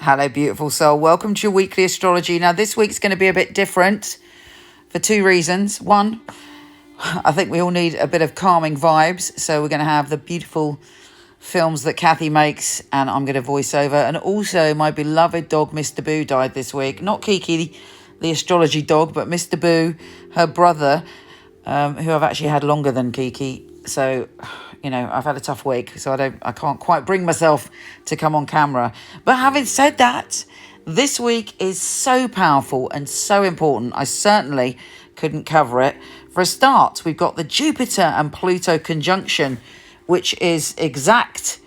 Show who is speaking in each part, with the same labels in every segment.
Speaker 1: Hello, beautiful soul. Welcome to your weekly astrology. Now, this week's going to be a bit different for two reasons. One, I think we all need a bit of calming vibes. So we're going to have the beautiful films that Kathy makes and I'm going to voice over. And also, my beloved dog, Mr. Boo, died this week. Not Kiki, the astrology dog, but Mr. Boo, her brother, who I've actually had longer than Kiki. So, you know, I've had a tough week, so I can't quite bring myself to come on camera. But having said that, this week is so powerful and so important. I certainly couldn't cover it. For a start, we've got the Jupiter and Pluto conjunction, which is exact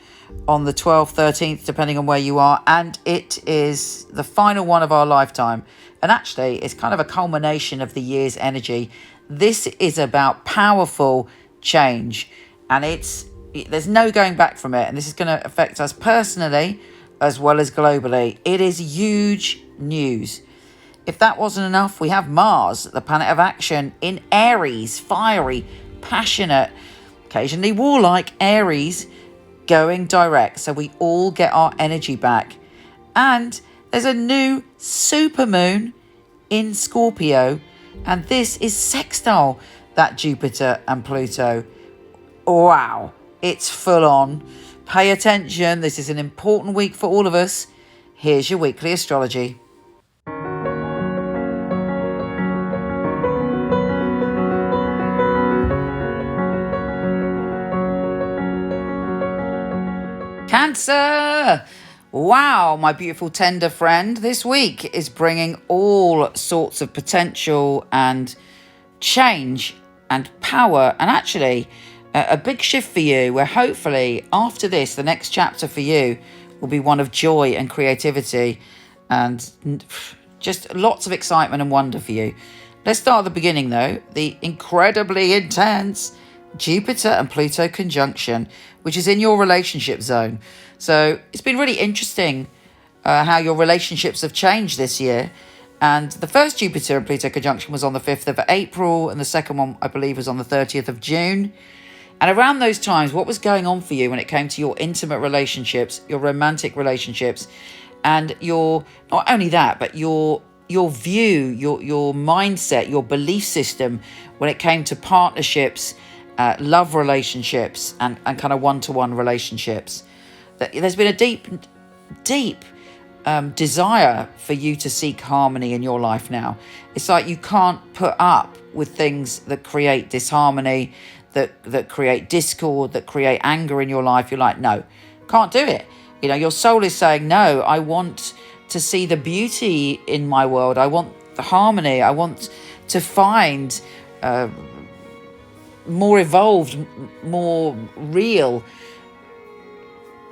Speaker 1: on the 12th, 13th, depending on where you are. And it is the final one of our lifetime. And actually, it's kind of a culmination of the year's energy. This is about powerful change. And there's no going back from it. And this is going to affect us personally as well as globally. It is huge news. If that wasn't enough, we have Mars, the planet of action, in Aries, fiery, passionate, occasionally warlike Aries, going direct. So we all get our energy back. And there's a new supermoon in Scorpio. And this is sextile that Jupiter and Pluto. Wow, it's full on. Pay attention. This is an important week for all of us. Here's your weekly astrology. Cancer. Wow, my beautiful tender friend. This week is bringing all sorts of potential and change and power, and actually a big shift for you, where hopefully after this, the next chapter for you will be one of joy and creativity and just lots of excitement and wonder for you. Let's start at the beginning though. The incredibly intense Jupiter and Pluto conjunction, which is in your relationship zone. So it's been really interesting how your relationships have changed this year. And the first Jupiter and Pluto conjunction was on the 5th of April, and the second one, I believe, was on the 30th of June. And around those times, what was going on for you when it came to your intimate relationships, your romantic relationships, and your, not only that, but your view, your mindset, your belief system when it came to partnerships, love relationships, and kind of one-to-one relationships. There's been a deep desire for you to seek harmony in your life now. It's like you can't put up with things that create disharmony, that create discord, that create anger in your life. You're like, no, can't do it. You know, your soul is saying, no, I want to see the beauty in my world. I want the harmony. I want to find more evolved, more real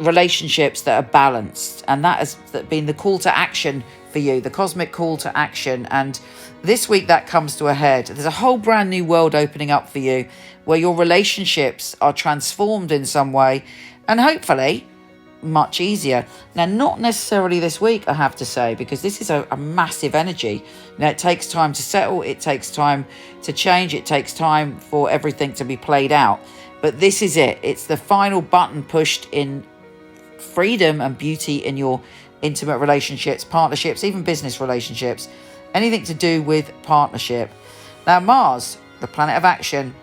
Speaker 1: relationships that are balanced. And that has been the call to action for you, the cosmic call to action. And this week that comes to a head. There's a whole brand new world opening up for you where your relationships are transformed in some way and hopefully much easier. Now, not necessarily this week, I have to say, because this is a massive energy. Now, it takes time to settle. It takes time to change. It takes time for everything to be played out. But this is it. It's the final button pushed in freedom and beauty in your intimate relationships, partnerships, even business relationships, anything to do with partnership. Now, Mars, the planet of action,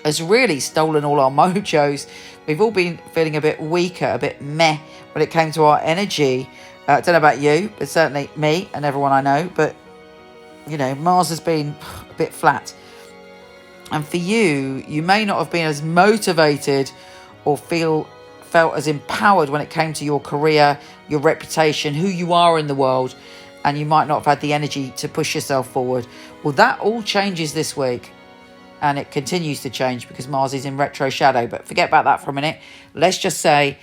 Speaker 1: has really stolen all our mojos. We've all been feeling a bit weaker, a bit meh when it came to our energy. I don't know about you, but certainly me and everyone I know. But, you know, Mars has been a bit flat. And for you, you may not have been as motivated or felt as empowered when it came to your career, your reputation, who you are in the world. And you might not have had the energy to push yourself forward. Well, that all changes this week. And it continues to change because Mars is in retro shadow. But forget about that for a minute. Let's just say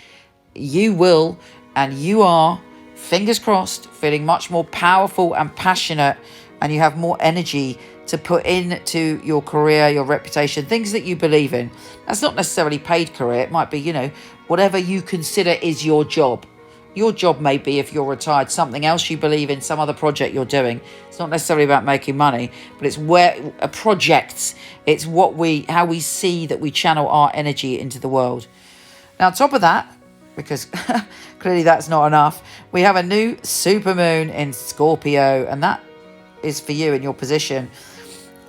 Speaker 1: you will, and you are, fingers crossed, feeling much more powerful and passionate, and you have more energy to put into your career, your reputation, things that you believe in. That's not necessarily paid career. It might be, you know, whatever you consider is your job. Your job may be, if you're retired, something else you believe in, some other project you're doing. It's not necessarily about making money, but it's where projects. It's how we see that we channel our energy into the world. Now, on top of that, because clearly that's not enough. We have a new supermoon in Scorpio, and that is for you in your position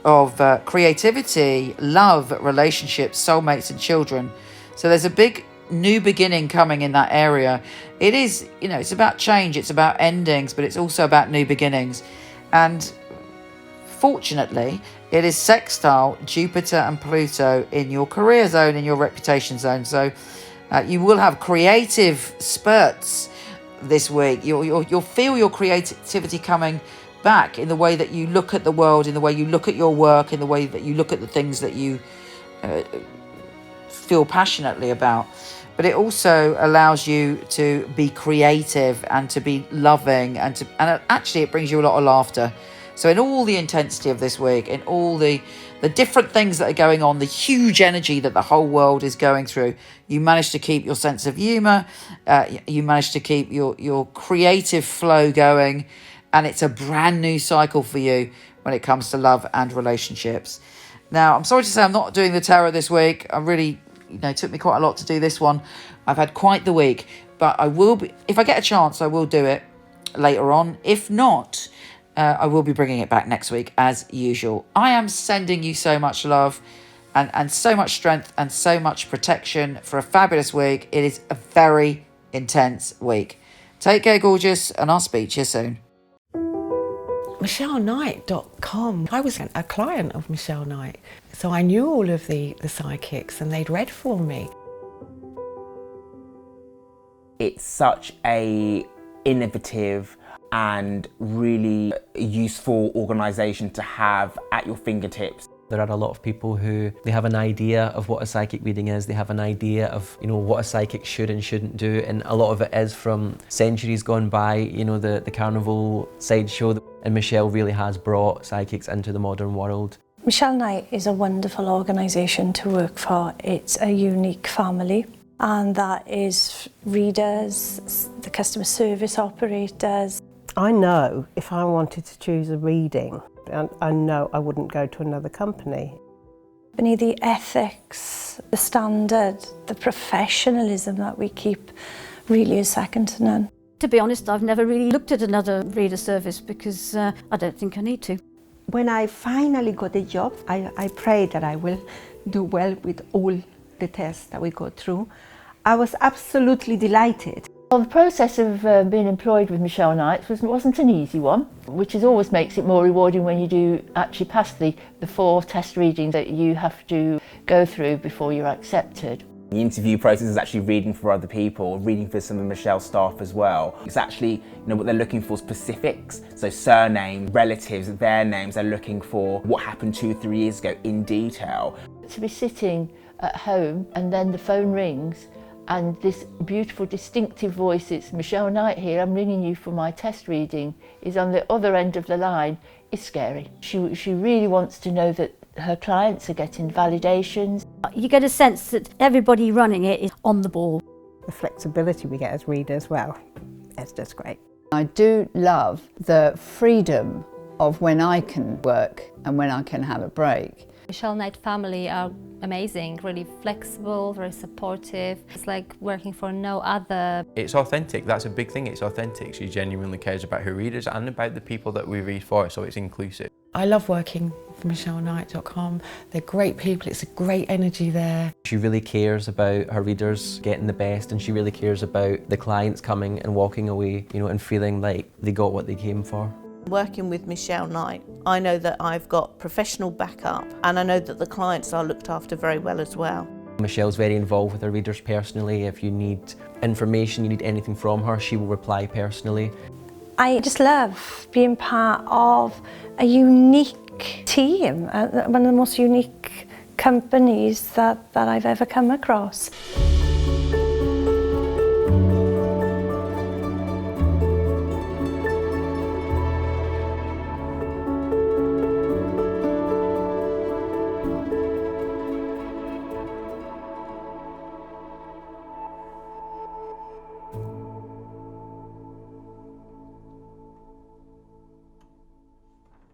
Speaker 1: of creativity, love, relationships, soulmates and children. So there's a big new beginning coming in that area. It is, it's about change, it's about endings, but it's also about new beginnings. And fortunately, it is sextile Jupiter and Pluto in your career zone, in your reputation zone. So you will have creative spurts this week. You'll feel your creativity coming back in the way that you look at the world, in the way you look at your work, in the way that you look at the things that you feel passionately about. But it also allows you to be creative and to be loving, and actually it brings you a lot of laughter. So in all the intensity of this week, in all the different things that are going on, the huge energy that the whole world is going through, you manage to keep your sense of humour, you manage to keep your creative flow going, and it's a brand new cycle for you when it comes to love and relationships. Now, I'm sorry to say I'm not doing the tarot this week. I really, it took me quite a lot to do this one. I've had quite the week, but I will be, if I get a chance, I will do it later on. If not, I will be bringing it back next week as usual. I am sending you so much love and so much strength and so much protection for a fabulous week. It is a very intense week. Take care, gorgeous, and I'll speak to you soon.
Speaker 2: MicheleKnight.com. I was a client of Michele Knight, so I knew all of the psychics and they'd read for me.
Speaker 3: It's such a innovative and really useful organisation to have at your fingertips.
Speaker 4: There are a lot of people who they have an idea of what a psychic reading is, they have an idea of what a psychic should and shouldn't do, and a lot of it is from centuries gone by, the carnival sideshow, and Michele really has brought psychics into the modern world.
Speaker 5: Michele Knight is a wonderful organisation to work for. It's a unique family, and that is readers, the customer service operators.
Speaker 6: I know if I wanted to choose a reading, I know I wouldn't go to another company.
Speaker 5: The ethics, the standard, the professionalism that we keep really is second to none.
Speaker 7: To be honest, I've never really looked at another reader service because I don't think I need to.
Speaker 8: When I finally got a job, I pray that I will do well with all the tests that we go through. I was absolutely delighted.
Speaker 9: Well, the process of being employed with Michele Knight wasn't an easy one, which always makes it more rewarding when you do actually pass the 4 test readings that you have to go through before you're accepted.
Speaker 3: The interview process is actually reading for other people, reading for some of Michelle's staff as well. It's actually, what they're looking for, specifics, so surname, relatives, their names. They're looking for what happened 2-3 years ago in detail.
Speaker 9: To be sitting at home and then the phone rings and this beautiful distinctive voice, it's Michele Knight here, I'm ringing you for my test reading, is on the other end of the line, is scary. She really wants to know that her clients are getting validations.
Speaker 7: You get a sense that everybody running it is on the ball.
Speaker 6: The flexibility we get as readers, well, it's just great.
Speaker 10: I do love the freedom of when I can work and when I can have a break.
Speaker 11: Michele Knight family are amazing, really flexible, very supportive. It's like working for no other.
Speaker 12: It's authentic, that's a big thing, it's authentic. She genuinely cares about her readers and about the people that we read for, so it's inclusive.
Speaker 2: I love working for MicheleKnight.com. They're great people, it's a great energy there.
Speaker 4: She really cares about her readers getting the best, and she really cares about the clients coming and walking away, and feeling like they got what they came for.
Speaker 13: Working with Michele Knight, I know that I've got professional backup, and I know that the clients are looked after very well as well.
Speaker 4: Michelle's very involved with her readers personally. If you need information, you need anything from her, she will reply personally.
Speaker 5: I just love being part of a unique team, one of the most unique companies that I've ever come across.